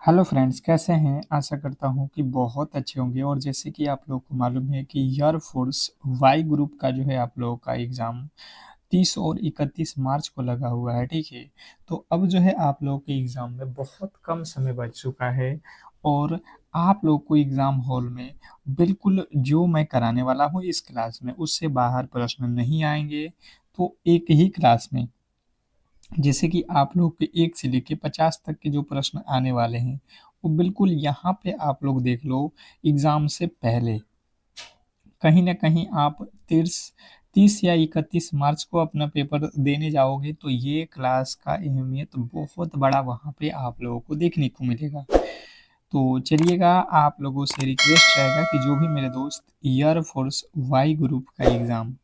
Hello friends, कैसे हैं? आशा करता हूँ कि बहुत अच्छे होंगे। और जैसे कि आप लोग को मालूम है कि एयर फोर्स वाई ग्रुप का जो है आप लोगों का एग्ज़ाम 30 और 31 मार्च को लगा हुआ है, ठीक है। तो अब जो है आप लोगों के एग्ज़ाम में बहुत कम समय बच चुका है। और आप लोग को एग्ज़ाम हॉल में बिल्कुल जो मैं कराने वाला हूँ इस क्लास में, उससे बाहर प्रश्न नहीं आएंगे। तो एक ही क्लास में जैसे कि आप लोग के 1 से लेके 50 तक के जो प्रश्न आने वाले हैं, वो बिल्कुल यहाँ पे आप लोग देख लो एग्ज़ाम से पहले। कहीं न कहीं आप 30 या 31 मार्च को अपना पेपर देने जाओगे, तो ये क्लास का अहमियत बहुत बड़ा वहाँ पे आप लोगों को देखने को मिलेगा। तो चलिएगा, आप लोगों से रिक्वेस्ट रहेगा कि जो भी मेरे दोस्त एयर फोर्स वाई ग्रुप का एग्ज़ाम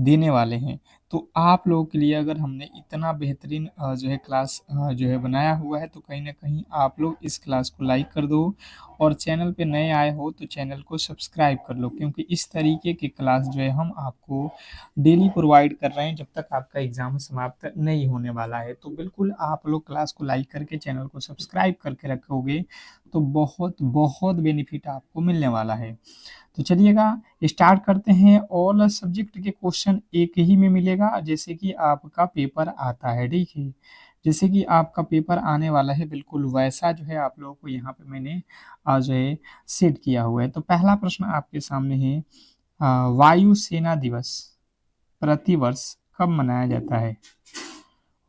देने वाले हैं, तो आप लोगों के लिए अगर हमने इतना बेहतरीन जो है क्लास जो है बनाया हुआ है, तो कहीं न कहीं आप लोग इस क्लास को लाइक कर दो। और चैनल पे नए आए हो तो चैनल को सब्सक्राइब कर लो, क्योंकि इस तरीके की क्लास जो है हम आपको डेली प्रोवाइड कर रहे हैं जब तक आपका एग्ज़ाम समाप्त नहीं होने वाला है। तो बिल्कुल आप लोग क्लास को लाइक करके चैनल को सब्सक्राइब करके रखोगे, तो बहुत बहुत बेनिफिट आपको मिलने वाला है। तो चलिएगा, स्टार्ट करते हैं। ऑल सब्जेक्ट के क्वेश्चन एक ही में मिलेगा, जैसे कि आपका पेपर आता है, ठीक है। जैसे कि आपका पेपर आने वाला है बिल्कुल वैसा जो है आप लोगों को यहाँ पे मैंने जो है सेट किया हुआ है। तो पहला प्रश्न आपके सामने है, वायु सेना दिवस प्रतिवर्ष कब मनाया जाता है?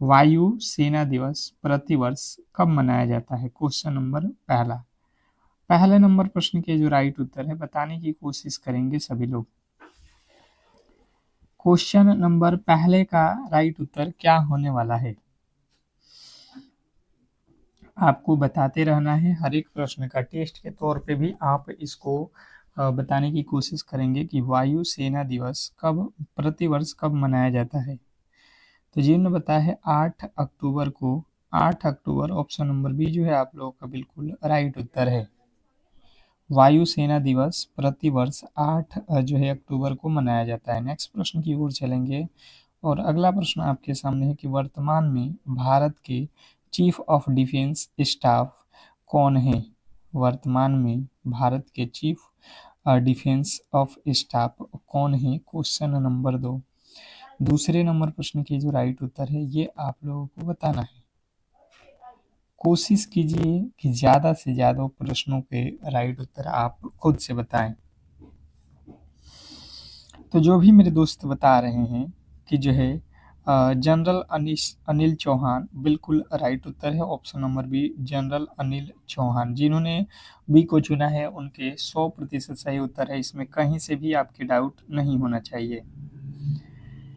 वायु सेना दिवस प्रतिवर्ष कब मनाया जाता है? क्वेश्चन नंबर पहला। पहले नंबर प्रश्न के जो राइट उत्तर है बताने की कोशिश करेंगे सभी लोग। क्वेश्चन नंबर पहले का राइट उत्तर क्या होने वाला है? आपको बताते रहना है, हर एक प्रश्न का टेस्ट के तौर पे भी आप इसको बताने की कोशिश करेंगे कि वायु सेना दिवस कब प्रतिवर्ष कब मनाया जाता है। तो जिन्होंने बताया है 8 अक्टूबर को, 8 अक्टूबर ऑप्शन नंबर बी जो है आप लोगों का बिल्कुल राइट उत्तर है। वायु सेना दिवस प्रतिवर्ष 8 जो है अक्टूबर को मनाया जाता है। नेक्स्ट प्रश्न की ओर चलेंगे। और अगला प्रश्न आपके सामने है कि वर्तमान में भारत के चीफ ऑफ डिफेंस स्टाफ कौन है? वर्तमान में भारत के चीफ डिफेंस ऑफ स्टाफ कौन है? Question number 2। दूसरे नंबर प्रश्न की जो राइट उत्तर है ये आप लोगों को बताना है। कोशिश कीजिए कि ज़्यादा से ज़्यादा प्रश्नों के राइट उत्तर आप खुद से बताएं। तो जो भी मेरे दोस्त बता रहे हैं कि जो है जनरल अनिल चौहान बिल्कुल राइट उत्तर है। Option number B general Anil Chauhan, जिन्होंने बी को चुना है उनके 100% सही उत्तर है। इसमें कहीं से भी आपके डाउट नहीं होना चाहिए।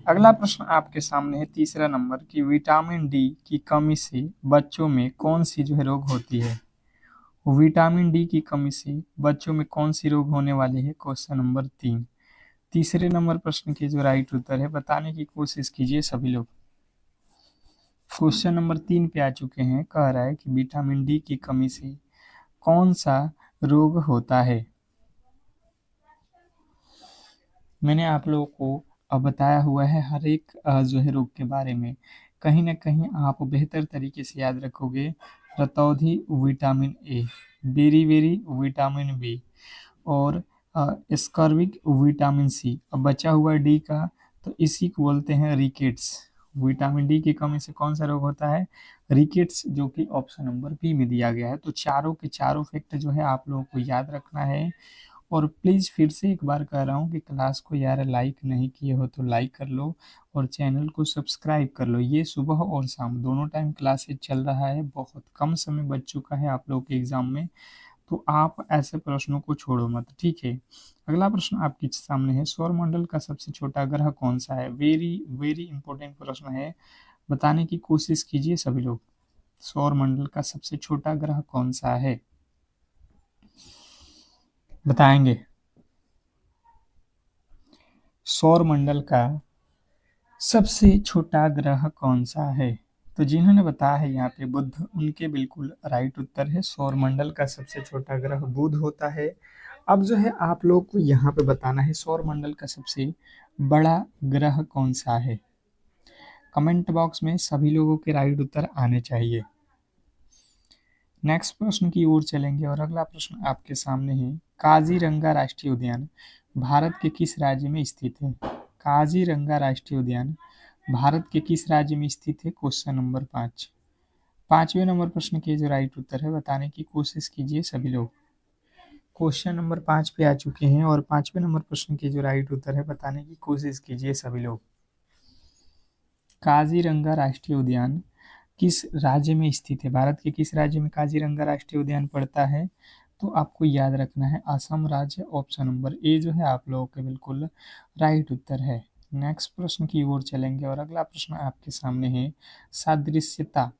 अगला प्रश्न आपके सामने है तीसरा नंबर की विटामिन डी की कमी से बच्चों में कौन सी जो है रोग होती है? विटामिन डी की कमी से बच्चों में कौन सी रोग होने वाली है? Question number 3। तीसरे नंबर प्रश्न के जो राइट उत्तर है बताने की कोशिश कीजिए सभी लोग। क्वेश्चन नंबर 3 पे आ चुके हैं। कह रहा है कि विटामिन डी की कमी से कौन सा रोग होता है? मैंने आप लोगों को अब बताया हुआ है हर एक जो है रोग के बारे में। कहीं ना कहीं आप बेहतर तरीके से याद रखोगे। रतौंधी विटामिन ए, बेरी विटामिन बी, और स्कर्विक विटामिन सी। अब बचा हुआ डी का, तो इसी को बोलते हैं रिकेट्स। विटामिन डी की कमी से कौन सा रोग होता है? रिकेट्स, जो कि ऑप्शन नंबर बी में दिया गया है। तो चारों के चारों फैक्ट जो है आप लोगों को याद रखना है। और प्लीज़ फिर से एक बार कह रहा हूँ कि क्लास को यार लाइक नहीं किए हो तो लाइक कर लो और चैनल को सब्सक्राइब कर लो। ये सुबह और शाम दोनों टाइम क्लासेज चल रहा है। बहुत कम समय बच चुका है आप लोगों के एग्ज़ाम में, तो आप ऐसे प्रश्नों को छोड़ो मत, ठीक है। अगला प्रश्न आपके सामने है, सौरमंडल का सबसे छोटा ग्रह कौन सा है? वेरी वेरी इंपॉर्टेंट प्रश्न है, बताने की कोशिश कीजिए सभी लोग। सौरमंडल का सबसे छोटा ग्रह कौन सा है? बताएंगे? सौरमंडल का सबसे छोटा ग्रह कौन सा है? तो जिन्होंने बताया है यहाँ पे बुध, उनके बिल्कुल राइट उत्तर है। सौरमंडल का सबसे छोटा ग्रह बुध होता है। अब जो है आप लोग को यहाँ पे बताना है सौरमंडल का सबसे बड़ा ग्रह कौन सा है। कमेंट बॉक्स में सभी लोगों के राइट उत्तर आने चाहिए। नेक्स्ट प्रश्न की ओर चलेंगे और अगला प्रश्न आपके सामने है, काजीरंगा राष्ट्रीय उद्यान भारत के किस राज्य में स्थित है? काजीरंगा राष्ट्रीय उद्यान भारत के किस राज्य में स्थित है? Question number 5। पांचवें नंबर प्रश्न के जो राइट उत्तर है बताने की कोशिश कीजिए सभी लोग। क्वेश्चन नंबर 5 पे आ चुके हैं और पांचवें नंबर प्रश्न के जो राइट उत्तर है बताने की कोशिश कीजिए सभी लोग। काजीरंगा राष्ट्रीय उद्यान किस राज्य में स्थित है? भारत के किस राज्य में काजीरंगा राष्ट्रीय उद्यान पड़ता है? तो आपको याद रखना है असम राज्य, ऑप्शन नंबर ए जो है आप लोगों के बिल्कुल राइट उत्तर है। नेक्स्ट प्रश्न की ओर चलेंगे और अगला प्रश्न आपके सामने है, सादृश्यता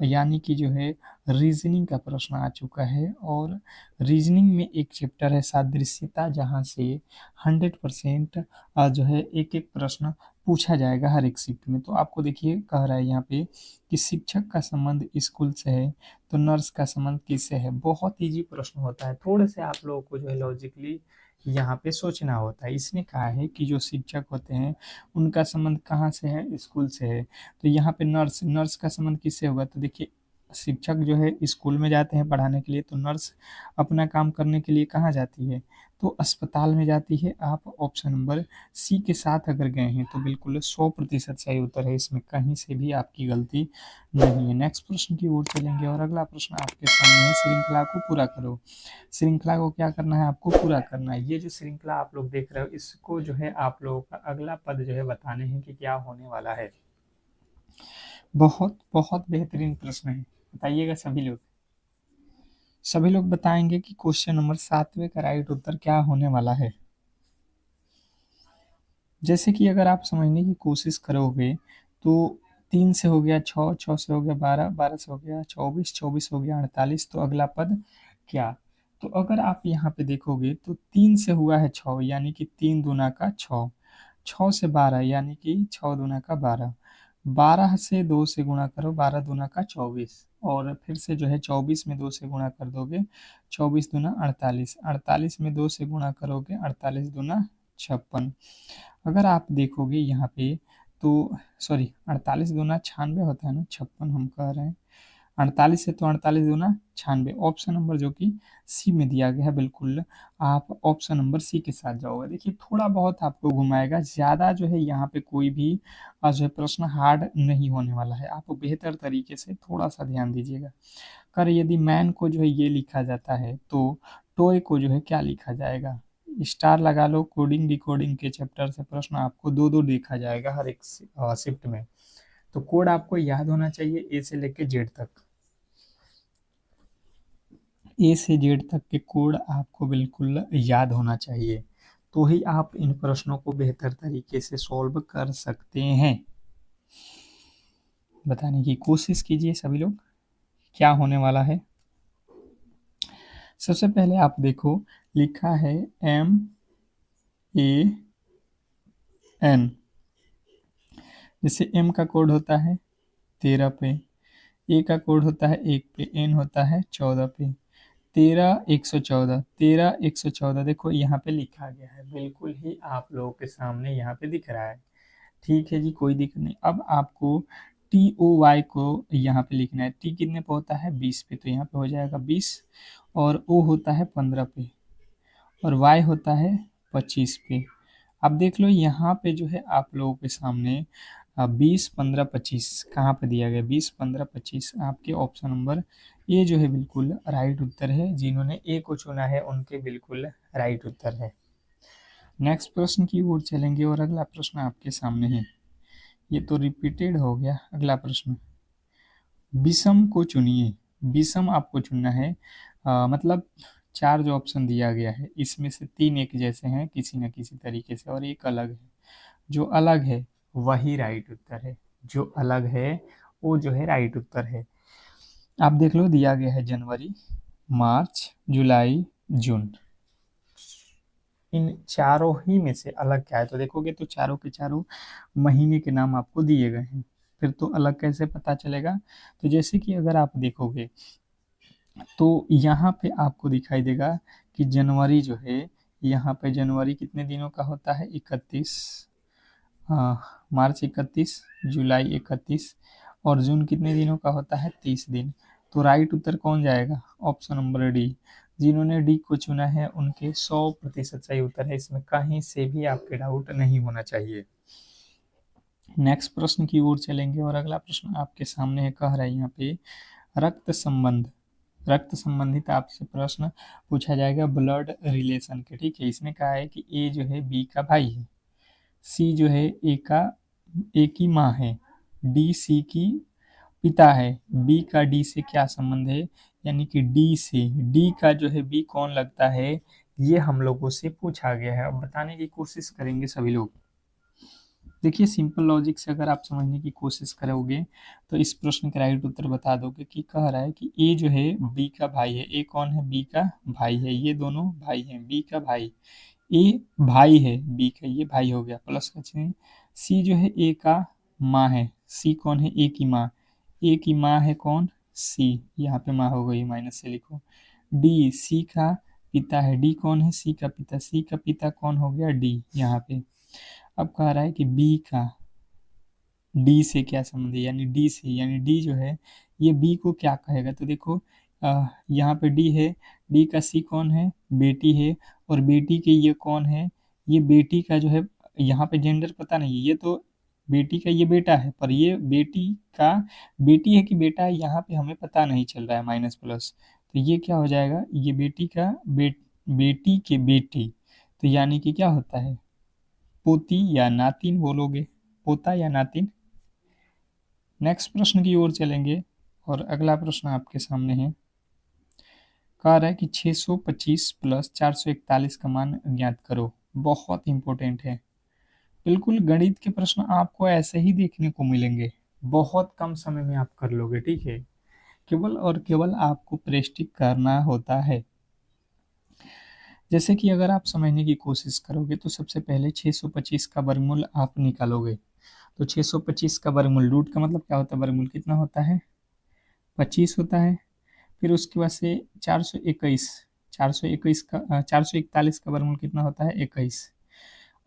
यानी कि जो है रीजनिंग का प्रश्न आ चुका है और रीजनिंग में एक चैप्टर है सादृश्यता जहां से 100% जो है एक एक प्रश्न पूछा जाएगा हर एक शिफ्ट में। तो आपको देखिए कह रहा है यहाँ पे कि शिक्षक का संबंध स्कूल से है तो नर्स का संबंध किससे है? बहुत इजी प्रश्न होता है, थोड़े से आप लोगों को जो है लॉजिकली यहाँ पे सोचना होता है। इसने कहा है कि जो शिक्षक होते हैं उनका संबंध कहाँ से है? स्कूल से है। तो यहाँ पे नर्स नर्स का संबंध किससे होगा? तो देखिए शिक्षक जो है स्कूल में जाते हैं पढ़ाने के लिए, तो नर्स अपना काम करने के लिए कहाँ जाती है? तो अस्पताल में जाती है। आप ऑप्शन नंबर सी के साथ अगर गए हैं तो बिल्कुल 100% सही उत्तर है, इसमें कहीं से भी आपकी गलती नहीं है। नेक्स्ट प्रश्न की ओर चलेंगे और अगला प्रश्न आपके सामने है, श्रृंखला को पूरा करो। श्रृंखला को क्या करना है? आपको पूरा करना है। ये जो श्रृंखला आप लोग देख रहे हो इसको जो है आप लोगों का अगला पद जो है बताने हैं कि क्या होने वाला है। बहुत बहुत बेहतरीन प्रश्न है, बताइएगा सभी लोग। सभी लोग बताएंगे कि क्वेश्चन नंबर 7वें का राइट उत्तर क्या होने वाला है। जैसे कि अगर आप समझने की कोशिश करोगे तो 3 से हो गया 6, 6 से हो गया 12, 12 से हो गया 24, 24 हो गया 48, तो अगला पद क्या? तो अगर आप यहाँ पे देखोगे तो 3 से हुआ है 6 यानी कि 3 दूना का 6, 6 से 12 यानी कि 6 दूना का 12, 12 से 2 से गुणा करो 12 दूना का 24 और फिर से जो है 24 में 2 से गुणा कर दोगे 24 दूना 48, 48 में 2 से गुणा करोगे 48 दूना 56। अगर आप देखोगे यहाँ पे तो सॉरी 48 दूना 96 होता है ना, 56 हम कह रहे हैं। 48 से तो 48 दूना 96, ऑप्शन नंबर जो कि सी में दिया गया है, बिल्कुल आप ऑप्शन नंबर सी के साथ जाओगे। देखिए थोड़ा बहुत आपको घुमाएगा, ज़्यादा जो है यहाँ पे कोई भी जो है प्रश्न हार्ड नहीं होने वाला है। आप बेहतर तरीके से थोड़ा सा ध्यान दीजिएगा। कर यदि मैन को जो है ये लिखा जाता है तो टॉय को जो है क्या लिखा जाएगा? स्टार लगा लो। कोडिंग डिकोडिंग के चैप्टर से प्रश्न आपको दो दो देखा जाएगा हर एक शिफ्ट में। तो कोड आपको याद होना चाहिए ए से लेके जेड तक, ए से जेड तक के कोड आपको बिल्कुल याद होना चाहिए, तो ही आप इन प्रश्नों को बेहतर तरीके से सॉल्व कर सकते हैं। बताने की कोशिश कीजिए सभी लोग क्या होने वाला है। सबसे पहले आप देखो लिखा है MAN, जैसे M का कोड होता है 13 पे, A का कोड होता है 1 पे, N होता है 14 पे। 13 114, 13 114 देखो यहाँ पे लिखा गया है, बिल्कुल ही आप लोगों के सामने यहाँ पे दिख रहा है। ठीक है जी, कोई दिक्कत नहीं। अब आपको TOY को यहाँ पे लिखना है। T कितने पे होता है? 20 पे, तो यहाँ पे हो जाएगा 20 और O होता है 15 पे और Y होता है 25 पे। अब देख लो यहाँ पे जो है आप लोगों के सामने 20 15 25 कहाँ पे दिया गया? 20 15 25 आपके ऑप्शन नंबर ए जो है बिल्कुल राइट उत्तर है। जिन्होंने ए को चुना है उनके बिल्कुल राइट उत्तर है। नेक्स्ट प्रश्न की ओर चलेंगे और अगला प्रश्न आपके सामने है, ये तो रिपीटेड हो गया। अगला प्रश्न, विषम को चुनिए। विषम आपको चुनना है, मतलब 4 जो ऑप्शन दिया गया है इसमें से 3 एक जैसे हैं किसी न किसी तरीके से और एक अलग है। जो अलग है वही राइट उत्तर है, जो अलग है वो जो है राइट उत्तर है। आप देख लो दिया गया है जनवरी, मार्च, जुलाई, जून। इन चारों ही में से अलग क्या है? तो देखोगे तो चारों के चारों महीने के नाम आपको दिए गए हैं, फिर तो अलग कैसे पता चलेगा? तो जैसे कि अगर आप देखोगे तो यहाँ पे आपको दिखाई देगा कि जनवरी जो है, यहाँ पे जनवरी कितने दिनों का होता है? 31, मार्च 31, जुलाई 31 और जून कितने दिनों का होता है? 30 दिन। तो राइट उत्तर कौन जाएगा? Option number D. जिन्होंने डी को चुना है उनके 100% सही उत्तर है, इसमें कहीं से भी आपके डाउट नहीं होना चाहिए। नेक्स्ट प्रश्न की ओर चलेंगे और अगला प्रश्न आपके सामने है, कह रहा है यहाँ पे रक्त संबंध, रक्त संबंधित आपसे प्रश्न पूछा जाएगा ब्लड रिलेशन के। ठीक है, इसने कहा है कि ए जो है बी का भाई है, सी जो है ए की माँ है, डी सी की पिता है, बी का डी से क्या संबंध है, यानी कि डी से डी का जो है बी कौन लगता है, ये हम लोगों से पूछा गया है। अब बताने की कोशिश करेंगे सभी लोग। देखिए सिंपल लॉजिक से अगर आप समझने की कोशिश करोगे तो इस प्रश्न का राइट उत्तर बता दोगे कि कह रहा है कि ए जो है बी का भाई है। ए कौन है? बी का भाई है, ये दोनों भाई हैं, बी का भाई। ए भाई है बी का, ये भाई हो गया, प्लस का चिन्ह। सी जो है ए का माँ है, सी कौन है? ए की माँ। ए की माँ है कौन? सी, यहाँ पे माँ हो गई, माइनस से लिखो। डी सी का पिता है, डी कौन है? सी का पिता, सी का पिता कौन हो गया? डी, यहाँ पे। अब कह रहा है कि बी का डी से क्या संबंध है, यानी डी से, यानी डी जो है ये बी को क्या कहेगा, तो देखो यहाँ पे डी है, डी का सी कौन है? बेटी है, और बेटी के ये कौन है? ये बेटी का जो है, यहाँ पे जेंडर पता नहीं है, ये तो बेटी का ये बेटा है, पर ये बेटी का बेटी है कि बेटा है यहाँ पे हमें पता नहीं चल रहा है, माइनस प्लस। तो ये क्या हो जाएगा? ये बेटी का बेटी के बेटी, तो यानी कि क्या होता है? पोती या नातिन बोलोगे, पोता या नातिन। नेक्स्ट प्रश्न की ओर चलेंगे और अगला प्रश्न आपके सामने है, कह रहा है कि 625 प्लस 441 का मान ज्ञात करो। बहुत इंपॉर्टेंट है, बिल्कुल गणित के प्रश्न आपको ऐसे ही देखने को मिलेंगे, बहुत कम समय में आप कर लोगे। ठीक है, केवल और केवल आपको प्रैक्टिस करना होता है। जैसे कि अगर आप समझने की कोशिश करोगे तो सबसे पहले 625 का वर्गमूल आप निकालोगे, तो 625 का वर्गमूल, रूट का मतलब क्या होता है? वर्गमूल कितना होता है? 25 होता है। फिर उसके बाद से 421, 421 का 441 का वर्गमूल कितना होता है? 21।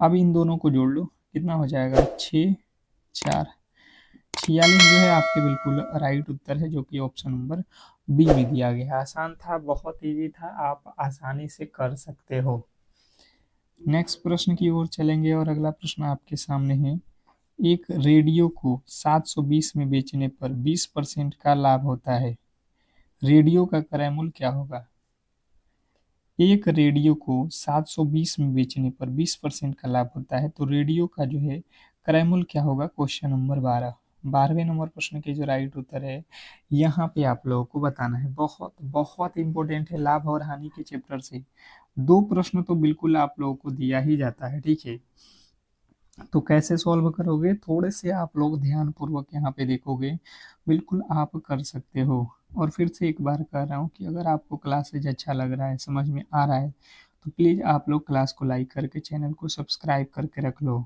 अब इन दोनों को जोड़ लो, कितना हो जाएगा? 6 4 46 जो है आपके बिल्कुल राइट उत्तर है, जो कि ऑप्शन नंबर बी में दिया गया है। आसान था, बहुत इजी था, आप आसानी से कर सकते हो। नेक्स्ट प्रश्न की ओर चलेंगे और अगला प्रश्न आपके सामने है, एक रेडियो को 720 में बेचने पर 20% का लाभ होता है, रेडियो का क्रय मूल्य क्या होगा? एक रेडियो को 720 में बेचने पर 20% का लाभ होता है, तो रेडियो का जो है क्रय मूल्य क्या होगा? क्वेश्चन नंबर 12, 12वें नंबर प्रश्न के जो राइट उत्तर है यहाँ पे आप लोगों को बताना है। बहुत बहुत इंपॉर्टेंट है, लाभ और हानि के चैप्टर से दो प्रश्न तो बिल्कुल आप लोगों को दिया ही जाता है। ठीक है, तो कैसे सॉल्व करोगे? थोड़े से आप लोग ध्यान पूर्वक यहाँ पे देखोगे, बिल्कुल आप कर सकते हो। और फिर से एक बार कह रहा हूँ कि अगर आपको क्लासेज अच्छा लग रहा है, समझ में आ रहा है, तो प्लीज़ आप लोग क्लास को लाइक करके चैनल को सब्सक्राइब करके रख लो।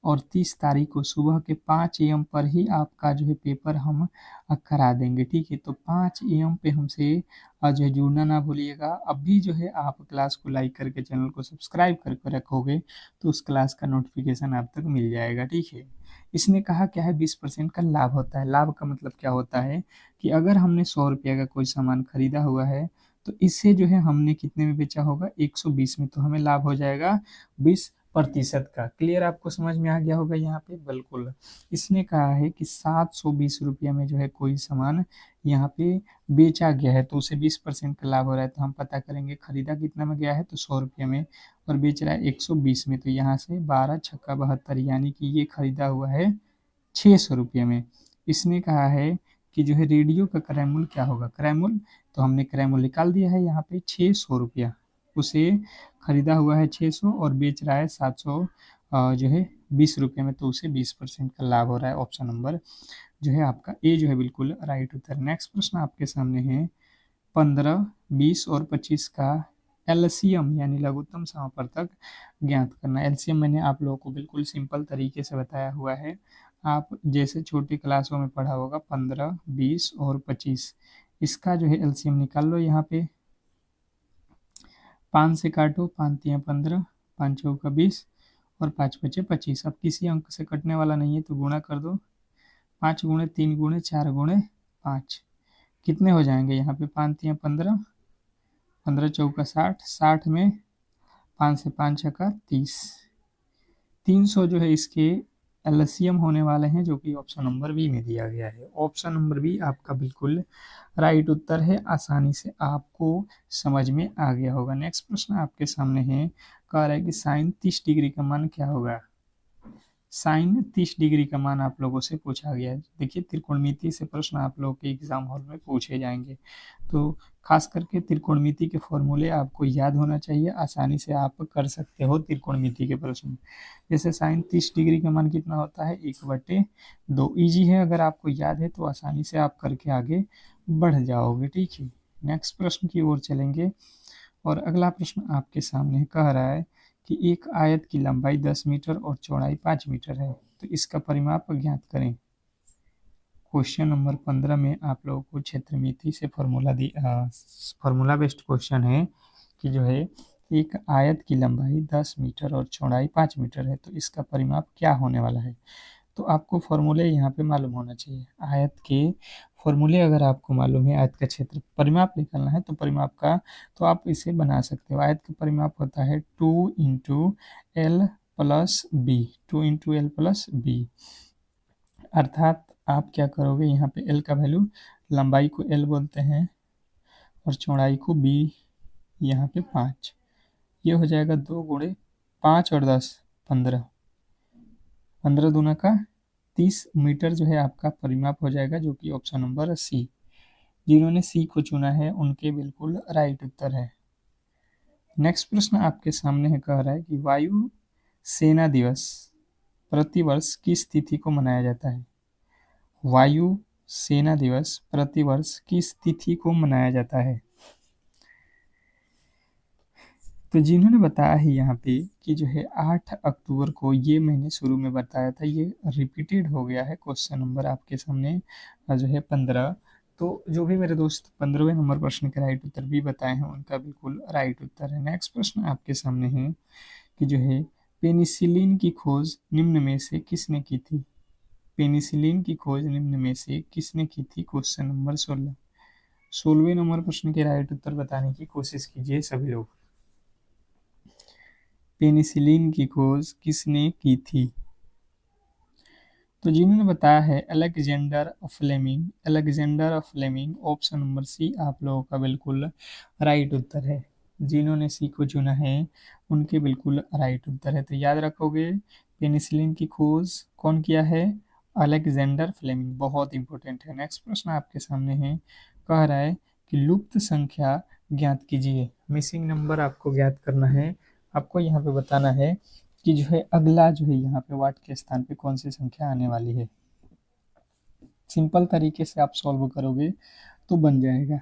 और 30 तारीख को सुबह के 5 AM पर ही आपका जो है पेपर हम करा देंगे। ठीक है, तो 5 AM पे हमसे जो है जुड़ना ना भूलिएगा। अभी जो है आप क्लास को लाइक करके चैनल को सब्सक्राइब करके रखोगे तो उस क्लास का नोटिफिकेशन आप तक मिल जाएगा। ठीक है, इसने कहा क्या है? 20% का लाभ होता है। लाभ का मतलब क्या होता है कि अगर हमने 100 रुपये का कोई सामान खरीदा हुआ है तो इससे जो है हमने कितने में बेचा होगा? 120 में, तो हमें लाभ हो जाएगा 20% का। क्लियर? आपको समझ में आ गया होगा यहाँ पे। बिल्कुल, इसने कहा है कि 720 रुपया में जो है कोई सामान यहाँ पे बेचा गया है तो उसे 20% का लाभ हो रहा है, तो हम पता करेंगे खरीदा कितना में गया है, तो 100 रुपये में, और बेच रहा है 120 में, तो यहाँ से 12 छक्का 72, यानी कि ये खरीदा हुआ है 600 रुपये में। इसने कहा है कि जो है रेडियो का क्रय मूल्य क्या होगा? क्रय मूल्य, तो हमने क्रय मूल्य निकाल दिया है यहाँ पे 600 रुपया, उसे खरीदा हुआ है 600 और बेच रहा है 700 जो है 20 रुपये में, तो उसे 20% का लाभ हो रहा है। ऑप्शन नंबर जो है आपका ए जो है बिल्कुल राइट उत्तर। नेक्स्ट प्रश्न आपके सामने है, 15, 20 और 25 का एलसीएम यानी लघुत्तम समापवर्तक ज्ञात करना। एलसीएम मैंने आप लोगों को बिल्कुल सिंपल तरीके से बताया हुआ है, आप जैसे छोटी क्लासों में पढ़ा होगा। 15, 20 और 25, इसका जो है एलसीएम निकाल लो। यहाँ पे 5 से काटो, 5 तियाँ 15, 5 चौका 20 और 5 पचे 25। अब किसी अंक से कटने वाला नहीं है तो गुणा कर दो, 5 गुणे 3 गुणे 4 गुणे 5, कितने हो जाएंगे यहाँ पे, 5×3 = 15, 15×4 = 60, 60 में 5 से 5 छक्का 30, 300 जो है इसके एलसीएम होने वाले हैं, जो कि ऑप्शन नंबर बी में दिया गया है। ऑप्शन नंबर बी आपका बिल्कुल राइट उत्तर है। आसानी से आपको समझ में आ गया होगा। नेक्स्ट प्रश्न आपके सामने है, कह रहा है कि साइन 30 डिग्री का मान क्या होगा। साइन 30 डिग्री का मान आप लोगों से पूछा गया है। देखिए, त्रिकोणमिति से प्रश्न आप लोगों के एग्जाम हॉल में पूछे जाएंगे, तो खास करके त्रिकोणमिति के फॉर्मूले आपको याद होना चाहिए, आसानी से आप कर सकते हो त्रिकोणमिति के प्रश्न। जैसे साइन 30 डिग्री का मान कितना होता है, 1/2। ईजी है, अगर आपको याद है तो आसानी से आप करके आगे बढ़ जाओगे। ठीक है, नेक्स्ट प्रश्न की ओर चलेंगे, और अगला प्रश्न आपके सामने कह रहा है कि एक आयत की लंबाई 10 मीटर और चौड़ाई 5 मीटर है, तो इसका परिमाप ज्ञात करें। क्वेश्चन नंबर 15 में आप लोगों को क्षेत्रमिति से फॉर्मूला बेस्ड क्वेश्चन है कि जो है एक आयत की लंबाई 10 मीटर और चौड़ाई 5 मीटर है, तो इसका परिमाप क्या होने वाला है। तो आपको फॉर्मूले यहाँ पे मालूम होना चाहिए। आयत के फॉर्मूले अगर आपको मालूम है, आयत का क्षेत्र परिमाप निकालना है, तो परिमाप का तो आप इसे बना सकते हो। आयत का परिमाप होता है 2 × L + B, 2 × L + B। अर्थात आप क्या करोगे, यहाँ पे L का वैल्यू, लंबाई को L बोलते हैं और चौड़ाई को B, यहाँ पे 5, ये हो जाएगा 2 × 5 और 10 15, 15×2 = 30 मीटर जो है आपका परिमाप हो जाएगा, जो कि ऑप्शन नंबर सी। जिन्होंने सी को चुना है उनके बिल्कुल राइट उत्तर है। नेक्स्ट प्रश्न आपके सामने है, कह रहा है कि वायु सेना दिवस प्रतिवर्ष किस तिथि को मनाया जाता है। वायु सेना दिवस प्रतिवर्ष किस तिथि को मनाया जाता है। तो जिन्होंने बताया है यहाँ पे कि जो है 8 अक्टूबर को, ये मैंने शुरू में बताया था, ये रिपीटेड हो गया है। क्वेश्चन नंबर आपके सामने जो है 15। तो जो भी मेरे दोस्त 15वें नंबर प्रश्न के राइट उत्तर भी बताए हैं, उनका बिल्कुल राइट उत्तर है। नेक्स्ट प्रश्न आपके सामने है कि जो है पेनिसिलिन की खोज निम्न में से किसने की थी। पेनिसिलिन की खोज निम्न में से किसने की थी। Question number 16। 16वें नंबर प्रश्न के राइट उत्तर बताने की कोशिश कीजिए सभी लोग। पेनिसिलिन की खोज किसने की थी। तो जिन्होंने बताया है Alexander Fleming, Alexander Fleming, option number C आप लोगों का बिल्कुल राइट उत्तर है। जिन्होंने सी को चुना है उनके बिल्कुल राइट उत्तर है। तो याद रखोगे, पेनिसिलिन की खोज कौन किया है, अलेक्जेंडर फ्लेमिंग, बहुत इंपॉर्टेंट है। नेक्स्ट प्रश्न आपके सामने है, कह रहा है कि लुप्त संख्या ज्ञात कीजिए। मिसिंग नंबर आपको ज्ञात करना है। आपको यहाँ पे बताना है कि जो है अगला जो है यहाँ पे वाट के स्थान पे कौन सी संख्या आने वाली है। सिंपल तरीके से आप सॉल्व करोगे तो बन जाएगा।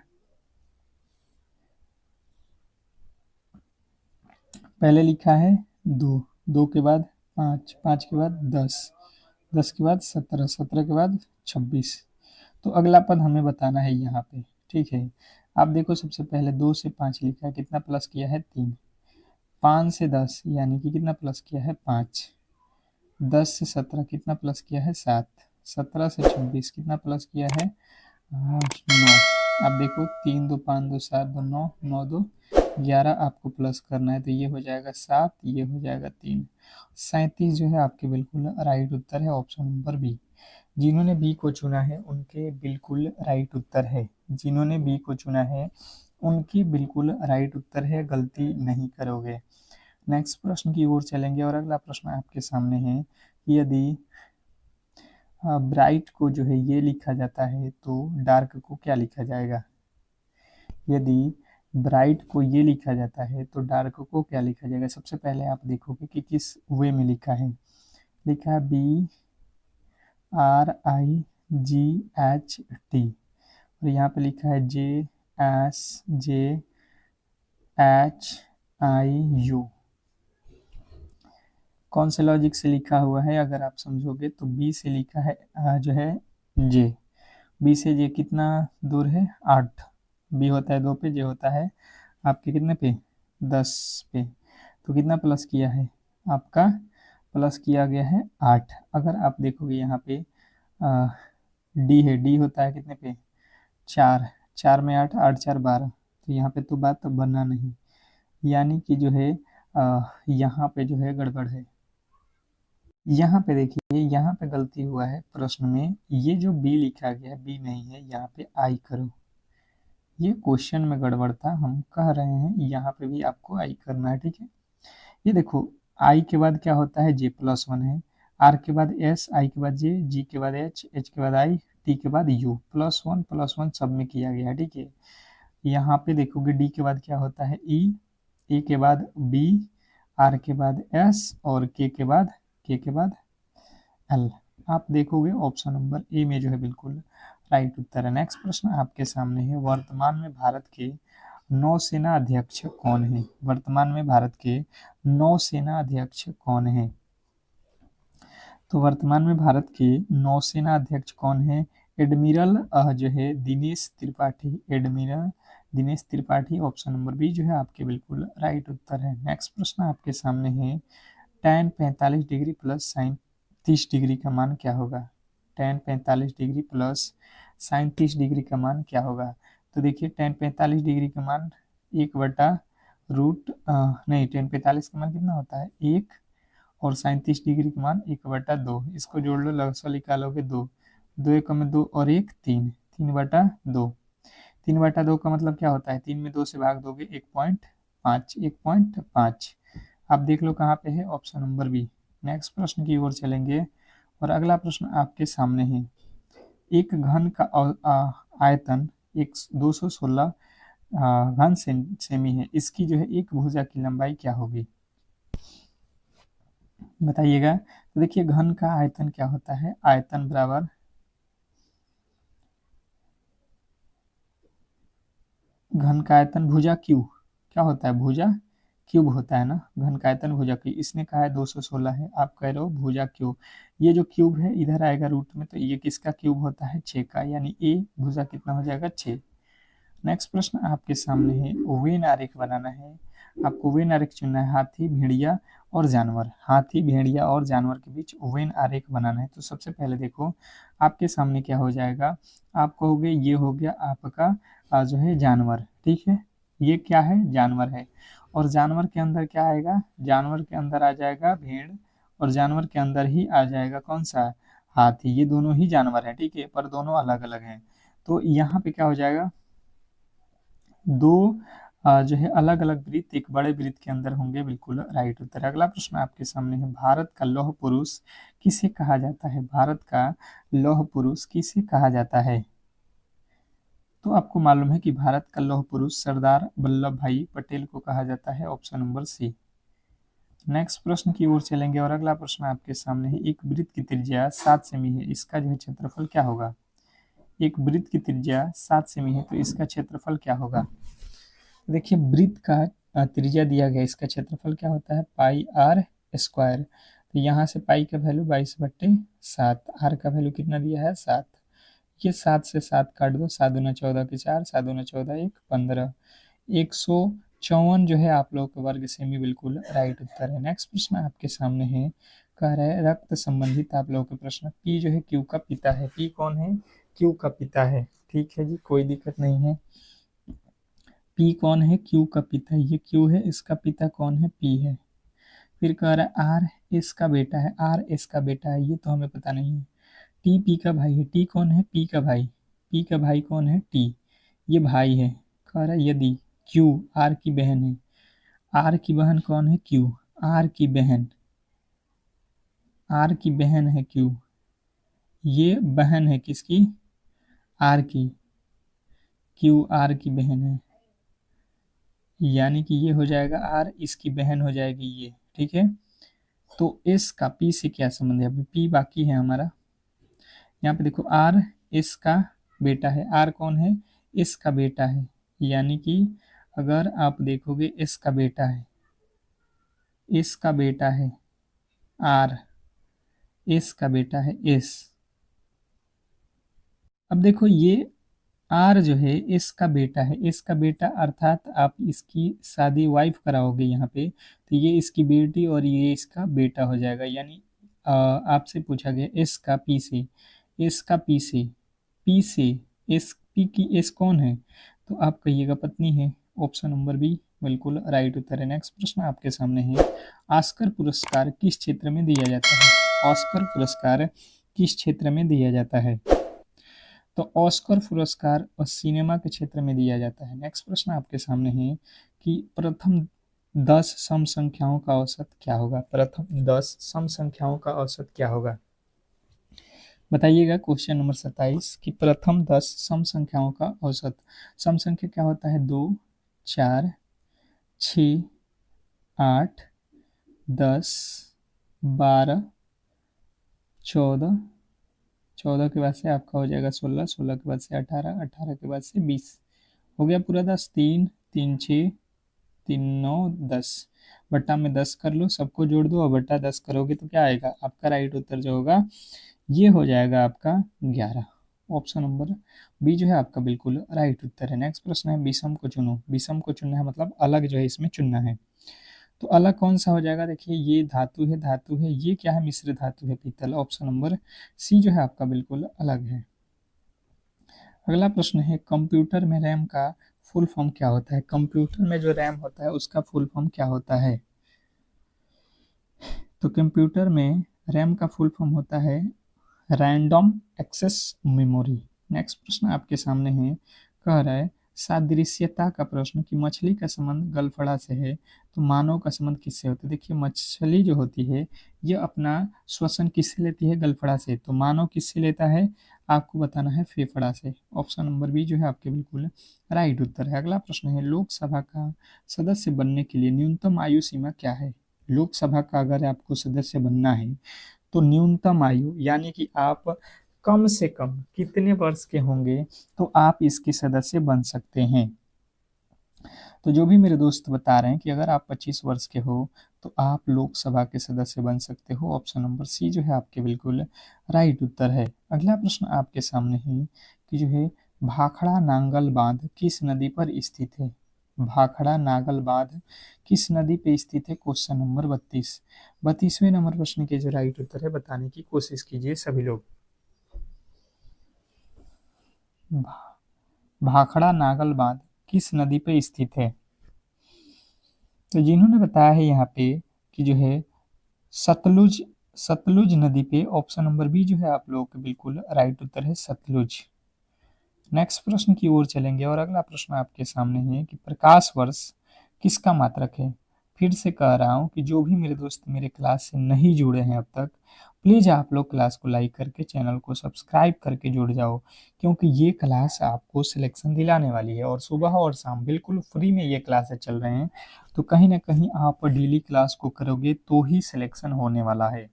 पहले लिखा है 2, 2 के बाद 5, 5 के बाद 10, 10 के बाद 17, 17 के बाद 26। तो अगला पद हमें बताना है यहाँ पे। ठीक है, आप देखो, सबसे पहले 2 से 5 लिखा है, कितना प्लस किया है 3। 5 से 10 यानी कि कितना प्लस किया है 5। 10 से 17 कितना प्लस किया है 7। 17 से 26 कितना प्लस किया है 9। अब देखो, 3 2 5 2 7 2 9, 9 2 11 आपको प्लस करना है, तो ये हो जाएगा 7, ये हो जाएगा 3। 37 जो है आपके बिल्कुल राइट उत्तर है, ऑप्शन नंबर बी। जिन्होंने बी को चुना है उनके बिल्कुल राइट उत्तर है। जिन्होंने बी को चुना है उनकी बिल्कुल राइट उत्तर है, गलती नहीं करोगे। नेक्स्ट प्रश्न की ओर चलेंगे, और अगला प्रश्न आपके सामने है, यदि ब्राइट को जो है ये लिखा जाता है तो डार्क को क्या लिखा जाएगा। यदि ब्राइट को ये लिखा जाता है तो डार्क को क्या लिखा जाएगा। सबसे पहले आप देखोगे कि किस वे में लिखा है। लिखा है BRIGHT, और यहाँ पे लिखा है JSJHIU। कौन से लॉजिक से लिखा हुआ है, अगर आप समझोगे तो बी से लिखा है जो है जे। बी से जे कितना दूर है 8। बी होता है 2 पे, जे होता है आपके कितने पे 10 पे। तो कितना प्लस किया है आपका, प्लस किया गया है 8। अगर आप देखोगे यहाँ पे डी है, डी होता है कितने पे 4, 4 में 8, 8 4 12, तो यहाँ पे तो बात बनना नहीं, यानी कि जो है यहाँ पे जो है गड़बड़ है। यहाँ पे देखिए, यहाँ पे गलती हुआ है प्रश्न में, ये जो बी लिखा गया है बी नहीं है, यहाँ पे आई करो, ये क्वेश्चन में गड़बड़ था, हम कह रहे हैं यहाँ पे भी आपको आई करना है, ठीक है। ये देखो, आई के बाद क्या होता है, जे प्लस वन है, आर के बाद एस, आई के बाद जे, जी के बाद एच, एच के बाद आई, टी के बाद यू, प्लस वन सब में किया गया है, ठीक है। यहाँ पे देखोगे डी के बाद क्या होता है, ई, ए के बाद बी, आर के बाद एस, और के के बाद एल। आप देखोगे ऑप्शन नंबर ए में जो है बिल्कुल राइट उत्तर है। नेक्स्ट प्रश्न आपके सामने है, वर्तमान में भारत के नौसेना अध्यक्ष कौन है? वर्तमान में भारत के नौसेना अध्यक्ष कौन है? तो वर्तमान में भारत के नौसेना अध्यक्ष कौन है? एडमिरल जो है Dinesh Tripathi, admiral Dinesh Tripathi, option number B जो है आपके बिल्कुल राइट उत्तर है। नेक्स्ट प्रश्न आपके सामने है, tan 45 degree plus sign 30 degree का मान क्या होगा? tan 45 degree plus sign 30 degree का मान क्या होगा? तो देखिए, tan 45 डिग्री का मान 1/रूट नहीं, tan 45 का मान कितना होता है 1, और साइन 30 डिग्री का मान 1/2, इसको जोड़ लो, लसवा निकालोगे 2, 2 एक में 2 और 1 3, 3/2, 3/2 का मतलब क्या होता है, 3 में 2 से भाग दोगे 1.5, 1.5। आप देख लो कहाँ पे है, ऑप्शन नंबर बी। नेक्स्ट प्रश्न की ओर चलेंगे, और अगला प्रश्न आपके सामने है, एक घन का आयतन एक 216 घन सेमी है, इसकी जो है एक भुजा की लंबाई क्या होगी? बताइएगा। तो देखिए, घन का आयतन क्या होता है, आयतन बराबर घन का आयतन भुजा क्यू, क्या होता है, भुजा क्यूब होता है ना, घन का आयतन भुजा क्यूब, इसने कहा है 216 है, आप कह रहे हो भुजा क्यूब, ये जो क्यूब है इधर आएगा रूट में, तो ये किसका क्यूब होता है, 6 का, यानी ए भुजा कितना हो जाएगा, 6। नेक्स्ट प्रश्न आपके सामने है, वेन आरेख बनाना है, आपको वेन आरेख चुनना है, हाथी, भेड़िया और जानवर, हाथी, भेड़िया और जानवर के बीच वेन आरेख बनाना है। तो सबसे पहले देखो आपके सामने क्या हो जाएगा, आप कहोगे ये हो गया आपका जो है जानवर, ठीक है, ये क्या है, जानवर है, और जानवर के अंदर क्या आएगा, जानवर के अंदर आ जाएगा भेड़, और जानवर के अंदर ही आ जाएगा कौन सा, हाथी, ये दोनों ही जानवर है, ठीक है, पर दोनों अलग अलग हैं। तो यहाँ पे क्या हो जाएगा, दो जो है अलग अलग वृत्त एक बड़े वृत्त के अंदर होंगे, बिल्कुल राइट उत्तर। अगला प्रश्न आपके सामने है, भारत का लौह पुरुष किसे कहा जाता है? भारत का लौह पुरुष किसे कहा जाता है? तो आपको मालूम है कि भारत का लौह पुरुष सरदार वल्लभ भाई पटेल को कहा जाता है, ऑप्शन नंबर सी। नेक्स्ट प्रश्न की ओर चलेंगे, और अगला प्रश्न आपके सामने है, एक वृत्त की त्रिज्या 7 सेमी है, इसका जो है क्षेत्रफल क्या होगा? एक वृत्त की त्रिज्या 7 सेमी है, तो इसका क्षेत्रफल क्या होगा? देखिए, वृत्त का त्रिज्या दिया गया, इसका क्षेत्रफल क्या होता है, पाई आर स्क्वायर, तो यहाँ से पाई का वैल्यू 22/7, आर का वैल्यू कितना दिया है, 7, ये 7 से 7 काट दो, 7 दूना 14 के 4, 7 दूना 14 1 15, 154 जो है आप लोग का वर्ग सेमी, बिल्कुल राइट उत्तर है। नेक्स्ट प्रश्न आपके सामने है, कह रहा है रक्त संबंधित आप लोगों के प्रश्न, पी जो है क्यू का पिता है, पी कौन है, क्यू का पिता है, ठीक है जी, कोई दिक्कत नहीं है। पी कौन है, क्यू का पिता, ये क्यू है, इसका पिता कौन है, पी है। फिर कह रहा है आर एस का बेटा है, आर एस का बेटा है, ये तो हमें पता नहीं है। टी पी का भाई है, टी कौन है, पी का भाई, पी का भाई कौन है, टी, ये भाई है। कह रहा है यदि क्यू आर की बहन है, आर की बहन कौन है, क्यू, आर की बहन, आर की बहन है क्यू, ये बहन है किसकी, आर की, क्यू आर की बहन है, यानी कि ये हो जाएगा आर, इसकी बहन हो जाएगी ये, ठीक है। तो एस का पी से क्या संबंध है, अभी पी बाकी है हमारा। यहाँ पे देखो, आर एस का बेटा है, आर कौन है, एस का बेटा है, यानी कि अगर आप देखोगे एस का बेटा है, एस का बेटा है आर, एस का बेटा है एस। अब देखो, ये आर जो है इसका बेटा है, इसका बेटा अर्थात आप इसकी शादी वाइफ कराओगे यहाँ पे, तो ये इसकी बेटी और ये इसका बेटा हो जाएगा, यानी आपसे पूछा गया इसका पी से, इसका पी से, पी से, इस पी की एस कौन है? तो आप कहिएगा पत्नी है। ऑप्शन नंबर बी बिल्कुल राइट उत्तर है। नेक्स्ट प्रश्न आपके सामने है, ऑस्कर पुरस्कार किस क्षेत्र में दिया जाता है? ऑस्कर पुरस्कार किस क्षेत्र में दिया जाता है? तो ऑस्कर पुरस्कार और सिनेमा के क्षेत्र में दिया जाता है। नेक्स्ट प्रश्न आपके सामने है कि प्रथम 10 सम संख्याओं का औसत क्या होगा? प्रथम 10 सम संख्याओं का औसत क्या होगा? बताइएगा क्वेश्चन नंबर 27 कि प्रथम 10 सम संख्याओं का औसत। सम संख्या क्या होता है? 2, 4, 6, 8, 10, 12, 14, 14 के बाद से आपका हो जाएगा 16, 16 के बाद से 18, 18 के बाद से 20, हो गया पूरा 10। 3, 3, 6, 3, 9, 10, बट्टा में 10 कर लो, सबको जोड़ दो और बट्टा 10 करोगे तो क्या आएगा? आपका राइट उत्तर जो होगा ये हो जाएगा आपका 11। ऑप्शन नंबर बी जो है आपका बिल्कुल राइट उत्तर है। नेक्स्ट प्रश्न है, विषम को चुनो। विषम को चुनना है मतलब अलग जो है इसमें चुनना है। तो अलग कौन सा हो जाएगा? देखिए ये धातु है, धातु है, ये क्या है? मिश्र धातु है, पीतल। ऑप्शन नंबर सी जो है आपका बिल्कुल अलग है। अगला प्रश्न है, कंप्यूटर में रैम का फुल फॉर्म क्या होता है? कंप्यूटर में जो रैम होता है उसका फुल फॉर्म क्या होता है? तो कंप्यूटर में रैम का फुल फॉर्म होता है रैंडम एक्सेस मेमोरी। नेक्स्ट प्रश्न आपके सामने है, कह रहा है सादृश्यता का प्रश्न कि मछली का संबंध गलफड़ा से है तो मानव का संबंध किससे होता है? देखिए मछली जो होती है ये अपना श्वसन किससे लेती है? गलफड़ा से। तो मानव किससे लेता है? आपको बताना है फेफड़ा से। ऑप्शन नंबर बी जो है आपके बिल्कुल राइट उत्तर है। अगला प्रश्न है, लोकसभा का सदस्य बनने के लिए न्यूनतम आयु सीमा क्या है? लोकसभा का अगर आपको सदस्य बनना है तो न्यूनतम आयु यानी कि आप कम से कम कितने वर्ष के होंगे तो आप इसके सदस्य बन सकते हैं? तो जो भी मेरे दोस्त बता रहे हैं कि अगर आप 25 वर्ष के हो तो आप लोकसभा के सदस्य बन सकते हो। ऑप्शन नंबर सी जो है आपके बिल्कुल राइट उत्तर है। अगला प्रश्न आपके सामने है कि जो है भाखड़ा नांगल बांध किस नदी पर स्थित है? भाखड़ा नागल बांध किस नदी पे स्थित है? Question number 32। 32वें नंबर प्रश्न के जो राइट उत्तर है बताने की कोशिश कीजिए सभी लोग। भाखड़ा नागल बांध किस नदी पे स्थित है? तो जिन्होंने बताया है यहाँ पे कि जो है सतलुज, सतलुज नदी पे, ऑप्शन नंबर बी जो है आप लोगों के बिल्कुल राइट उत्तर है सतलुज। नेक्स्ट प्रश्न की ओर चलेंगे और अगला प्रश्न आपके सामने है कि प्रकाश वर्ष किसका मात्रक है? फिर से कह रहा हूँ कि जो भी मेरे दोस्त मेरे क्लास से नहीं जुड़े हैं अब तक, प्लीज आप लोग क्लास को लाइक करके चैनल को सब्सक्राइब करके जुड़ जाओ, क्योंकि ये क्लास आपको सिलेक्शन दिलाने वाली है और सुबह और शाम बिल्कुल फ्री में ये क्लासेस चल रहे हैं। तो कहीं ना कहीं आप डेली क्लास को करोगे तो ही सिलेक्शन होने वाला है।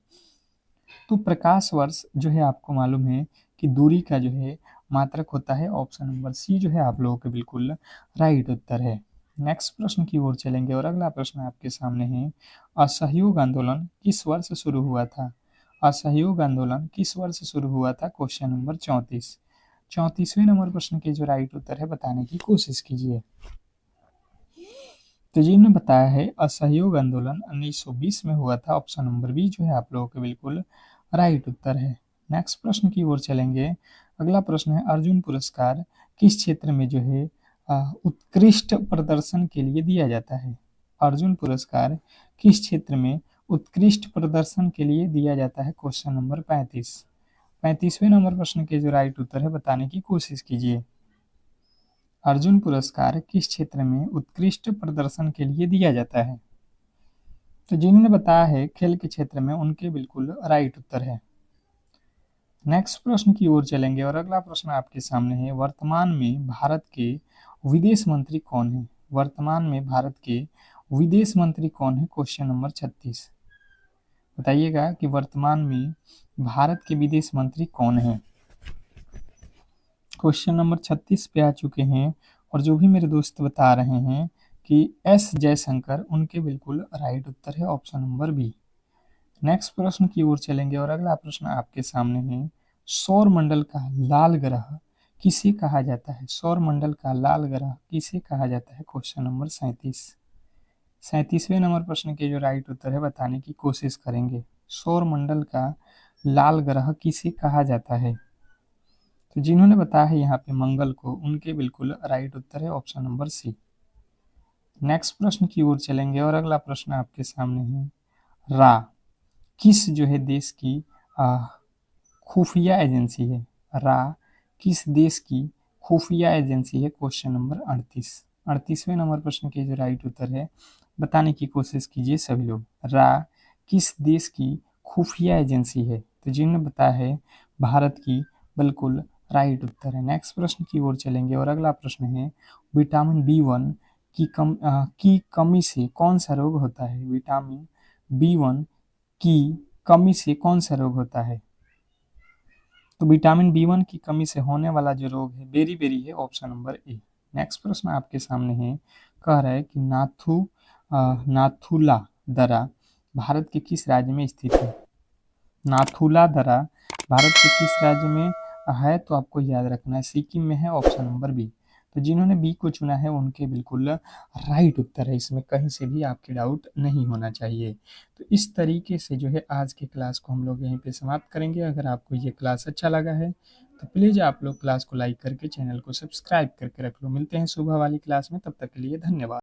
तो प्रकाश वर्ष जो है आपको मालूम है कि दूरी का जो है मात्रक होता है। ऑप्शन नंबर सी जो है आप लोगों के बिल्कुल राइट उत्तर है। नेक्स्ट प्रश्न की ओर चलेंगे और अगला प्रश्न आपके सामने है, असहयोग आंदोलन किस वर्ष शुरू हुआ था? असहयोग आंदोलन किस वर्ष शुरू हुआ था? Question number 34। 34वें नंबर प्रश्न के जो राइट उत्तर है बताने की कोशिश कीजिए। तो जिन्होंने बताया है असहयोग आंदोलन 1920 में हुआ था। ऑप्शन नंबर बी जो है आप लोगों के बिल्कुल राइट उत्तर है। नेक्स्ट प्रश्न की ओर चलेंगे। अगला प्रश्न है, अर्जुन पुरस्कार किस क्षेत्र में जो है उत्कृष्ट प्रदर्शन के लिए दिया जाता है? अर्जुन पुरस्कार किस क्षेत्र में उत्कृष्ट प्रदर्शन के लिए दिया जाता है? Question number 35। 35वें नंबर प्रश्न के जो राइट उत्तर है बताने की कोशिश कीजिए। अर्जुन पुरस्कार किस क्षेत्र में उत्कृष्ट प्रदर्शन के लिए दिया जाता है? तो जिन्होंने बताया है खेल के क्षेत्र में, उनके बिल्कुल राइट उत्तर है। नेक्स्ट प्रश्न की ओर चलेंगे और अगला प्रश्न आपके सामने है, वर्तमान में भारत के विदेश मंत्री कौन है? वर्तमान में भारत के विदेश मंत्री कौन है? Question number 36। बताइएगा कि वर्तमान में भारत के विदेश मंत्री कौन है? क्वेश्चन नंबर 36 पे आ चुके हैं और जो भी मेरे दोस्त बता रहे हैं कि एस जयशंकर, उनके बिल्कुल राइट उत्तर है। Option number B. नेक्स्ट प्रश्न की ओर चलेंगे और अगला प्रश्न आपके सामने है, सौर मंडल का लाल ग्रह किसे कहा जाता है? सौर मंडल का लाल ग्रह किसे कहा जाता है? Question number 37। 37वें नंबर प्रश्न के जो राइट उत्तर है बताने की कोशिश करेंगे। सौर मंडल का लाल ग्रह किसे कहा जाता है? तो जिन्होंने बताया है यहाँ पे मंगल को, उनके बिल्कुल राइट उत्तर है ऑप्शन नंबर सी। नेक्स्ट प्रश्न की ओर चलेंगे और अगला प्रश्न आपके सामने है, रा किस जो है देश की खुफिया एजेंसी है? रा किस देश की खुफिया एजेंसी है? Question number 38। 38वें नंबर प्रश्न के जो राइट उत्तर है बताने की कोशिश कीजिए सभी लोग। रा किस देश की खुफिया एजेंसी है? तो जिन्होंने बताया है भारत की, बिल्कुल राइट उत्तर है। नेक्स्ट प्रश्न की ओर चलेंगे और अगला प्रश्न है, विटामिन बी 1 की कमी से कौन सा रोग होता है? विटामिन बी 1 की कमी से कौन सा रोग होता है? तो विटामिन बी 1 की कमी से होने वाला जो रोग है बेरी बेरी है, ऑप्शन नंबर ए। नेक्स्ट प्रश्न आपके सामने है, कह रहा है कि नाथुला दरा भारत के किस राज्य में स्थित है? नाथुला दरा भारत के किस राज्य में है? तो आपको याद रखना है सिक्किम में है, ऑप्शन नंबर बी। तो जिन्होंने बी को चुना है उनके बिल्कुल राइट उत्तर है, इसमें कहीं से भी आपके डाउट नहीं होना चाहिए। तो इस तरीके से जो है आज की क्लास को हम लोग यहीं पे समाप्त करेंगे। अगर आपको ये क्लास अच्छा लगा है तो प्लीज़ आप लोग क्लास को लाइक करके चैनल को सब्सक्राइब करके रख लो। मिलते हैं सुबह वाली क्लास में, तब तक के लिए धन्यवाद।